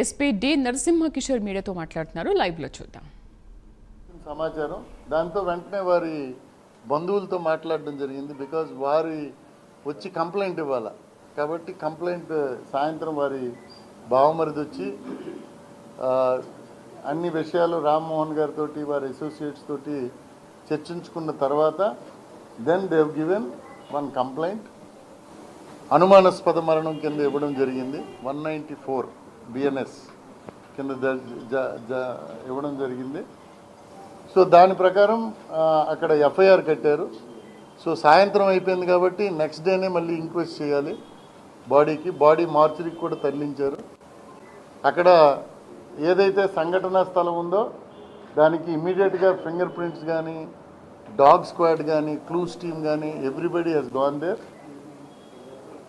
SP D Narasimha Kishore మీడియాతో మాట్లాడుతున్నారు. Live లో చూద్దాం. సమాచారం దాంతో వెంటనే వారి బంధువులతో మాట్లాడడం జరిగింది. బికాజ్ వారి వచ్చి కంప్లైంట్ ఇవ్వాలి కాబట్టి కంప్లైంట్ సాయంత్రం వారి బావమరిది వచ్చి అన్ని విషయాలు రామ్మోహన్ గారితో వారి అసోసియేట్స్ తోటి చర్చించుకున్న తర్వాత then they have given one complaint. అనుమానాస్పద మరణం కింద ఇవ్వడం జరిగింది. 194 బిఎన్ఎస్ కింద ఇవ్వడం జరిగింది. సో దాని ప్రకారం అక్కడ ఎఫ్ఐఆర్ కట్టారు. సో సాయంత్రం అయిపోయింది కాబట్టి నెక్స్ట్ డేనే మళ్ళీ ఇంక్వెస్ట్ చేయాలి. బాడీ మార్చరీకి కూడా తరలించారు. అక్కడ ఏదైతే సంఘటనా స్థలం ఉందో దానికి ఇమ్మీడియట్గా ఫింగర్ ప్రింట్స్ కానీ, డాగ్ స్క్వాడ్ కానీ, క్లూస్ టీమ్ కానీ ఎవ్రీబడి హెస్ గాన్ దేర్.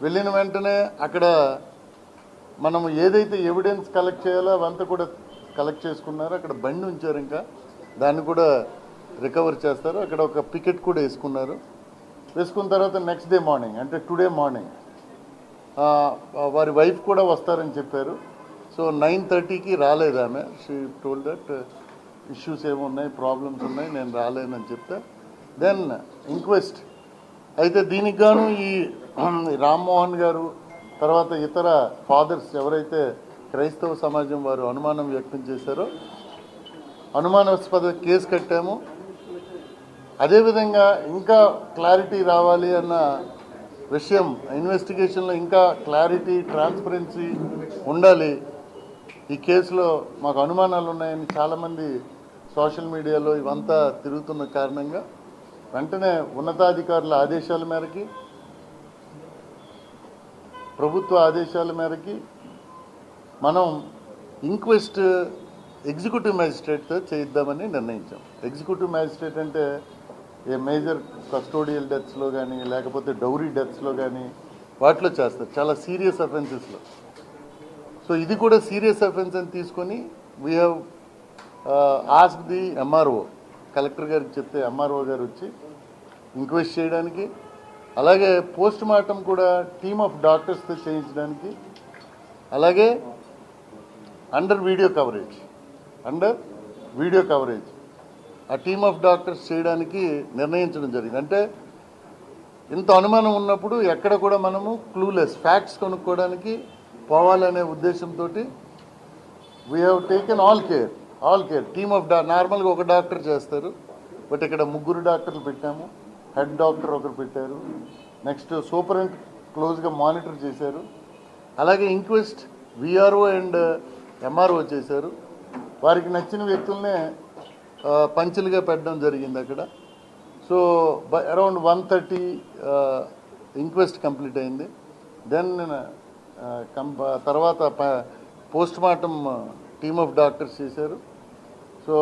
వెళ్ళిన వెంటనే అక్కడ మనం ఏదైతే ఎవిడెన్స్ కలెక్ట్ చేయాలో అవంతా కూడా కలెక్ట్ చేసుకున్నారో. అక్కడ బండి ఉంచారు, ఇంకా దాన్ని కూడా రికవర్ చేస్తారు. అక్కడ ఒక పికెట్ కూడా వేసుకున్నారు. వేసుకున్న తర్వాత నెక్స్ట్ డే మార్నింగ్ అంటే టుడే మార్నింగ్ వారి వైఫ్ కూడా వస్తారని చెప్పారు. సో 9:30కి రాలేదు ఆమె. షీ టోల్డ్ దట్ ఇష్యూస్ ఏమున్నాయి, ప్రాబ్లమ్స్ ఉన్నాయి, నేను రాలేనని చెప్తే దెన్ ఇంక్వెస్ట్ అయితే దీనికి గాను ఈ రామ్మోహన్ గారు తర్వాత ఇతర ఫాదర్స్ ఎవరైతే క్రైస్తవ సమాజం వారు అనుమానం వ్యక్తం చేశారో అనుమానాస్పద కేసు కట్టాము. అదేవిధంగా ఇంకా క్లారిటీ రావాలి అన్న విషయం, ఇన్వెస్టిగేషన్లో ఇంకా క్లారిటీ, ట్రాన్స్పరెన్సీ ఉండాలి. ఈ కేసులో మాకు అనుమానాలు ఉన్నాయని చాలామంది సోషల్ మీడియాలో ఇవంతా తిరుగుతున్న కారణంగా వెంటనే ఉన్నతాధికారుల ఆదేశాల మేరకి, ప్రభుత్వ ఆదేశాల మేరకి మనం ఇంక్వెస్ట్ ఎగ్జిక్యూటివ్ మ్యాజిస్ట్రేట్తో చేయిద్దామని నిర్ణయించాం. ఎగ్జిక్యూటివ్ మ్యాజిస్ట్రేట్ అంటే ఏ మేజర్ కస్టోడియల్ డెత్స్లో కానీ లేకపోతే డౌరీ డెత్స్లో కానీ వాటిలో చేస్తారు, చాలా సీరియస్ అఫెన్సెస్లో. సో ఇది కూడా సీరియస్ అఫెన్స్ అని తీసుకొని we have ask the MRO, collector గారికి చెప్తే ఎంఆర్ఓ గారు వచ్చి ఇంక్వెస్ట్ చేయడానికి, అలాగే పోస్ట్ మార్టం కూడా టీమ్ ఆఫ్ డాక్టర్స్తో చేయించడానికి, అలాగే అండర్ వీడియో కవరేజ్ ఆ టీమ్ ఆఫ్ డాక్టర్స్ చేయడానికి నిర్ణయించడం జరిగింది. అంటే ఇంత అనుమానం ఉన్నప్పుడు ఎక్కడ కూడా మనము క్లూలెస్ ఫ్యాక్ట్స్ కొనుక్కోవడానికి పోవాలనే ఉద్దేశంతో we have taken all care team of నార్మల్గా ఒక డాక్టర్ చేస్తారు, బట్ ఇక్కడ 3 డాక్టర్లు పెట్టాము. హెడ్ డాక్టర్ ఒకరు పెట్టారు, నెక్స్ట్ సూపరింట్ క్లోజ్గా మానిటర్ చేశారు, అలాగే ఇంక్వెస్ట్ విఆర్ఓ అండ్ ఎంఆర్ఓ చేశారు. వారికి నచ్చిన వ్యక్తులనే పంచులుగా పెట్టడం జరిగింది అక్కడ. సో అరౌండ్ 1:30 ఇంక్వెస్ట్ కంప్లీట్ అయింది. దెన్ తర్వాత post mortem team of doctors చేశారు. సో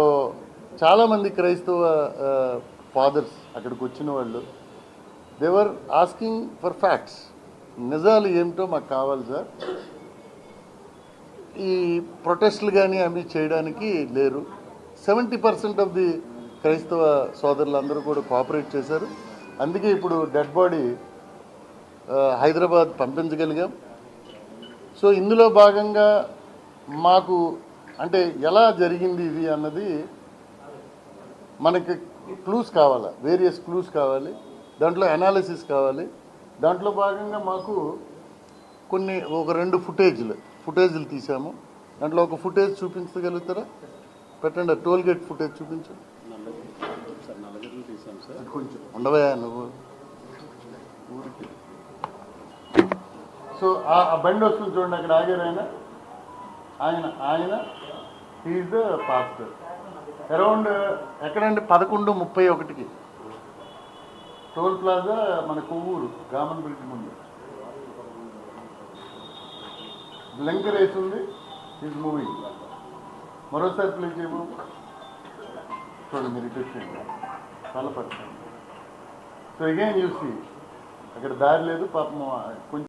చాలామంది క్రైస్తవ ఫాదర్స్ అక్కడికి వచ్చిన వాళ్ళు దేవర్ ఆస్కింగ్ ఫర్ ఫ్యాక్ట్స్. నిజాలు ఏమిటో మాకు కావాలి సార్. ఈ ప్రొటెస్ట్లు కానీ అవి చేయడానికి లేరు. 70% ఆఫ్ ది క్రైస్తవ సోదరులందరూ కూడా కోఆపరేట్ చేశారు. అందుకే ఇప్పుడు డెడ్ బాడీ హైదరాబాద్ పంపించగలిగాం. సో ఇందులో భాగంగా మాకు అంటే ఎలా జరిగింది ఇది అన్నది మనకి క్లూస్ కావాలి, వేరియస్ క్లూస్ కావాలి, దాంట్లో అనాలిసిస్ కావాలి. దాంట్లో భాగంగా మాకు ఒక 2 ఫుటేజ్లు తీసాము. దాంట్లో ఒక ఫుటేజ్ చూపించగలుగుతారా? పెట్టండి, టోల్ గేట్ ఫుటేజ్ చూపించు. కొంచెం ఉండవయా నువ్వు ఊరికి. సో ఆ బండి వస్తుంది చూడండి, అక్కడ ఆగారు ఆయన ఈజ్ ద పాస్టర్. అరౌండ్ ఎక్కడంటే 11:31కి టోల్ ప్లాజా మన కొవ్వూరు గామన్ బ్రిడ్జ్ ముందు బ్లింకర్ వేసి ఉంది. Is moving. మరోసారి ప్లే చేయము చూడండి, మీరు రిక్వెస్ట్ చేయండి, చాలా పడుతుంది. సో అగైన్ యూ సీ అక్కడ దారి లేదు పాపం కొంచెం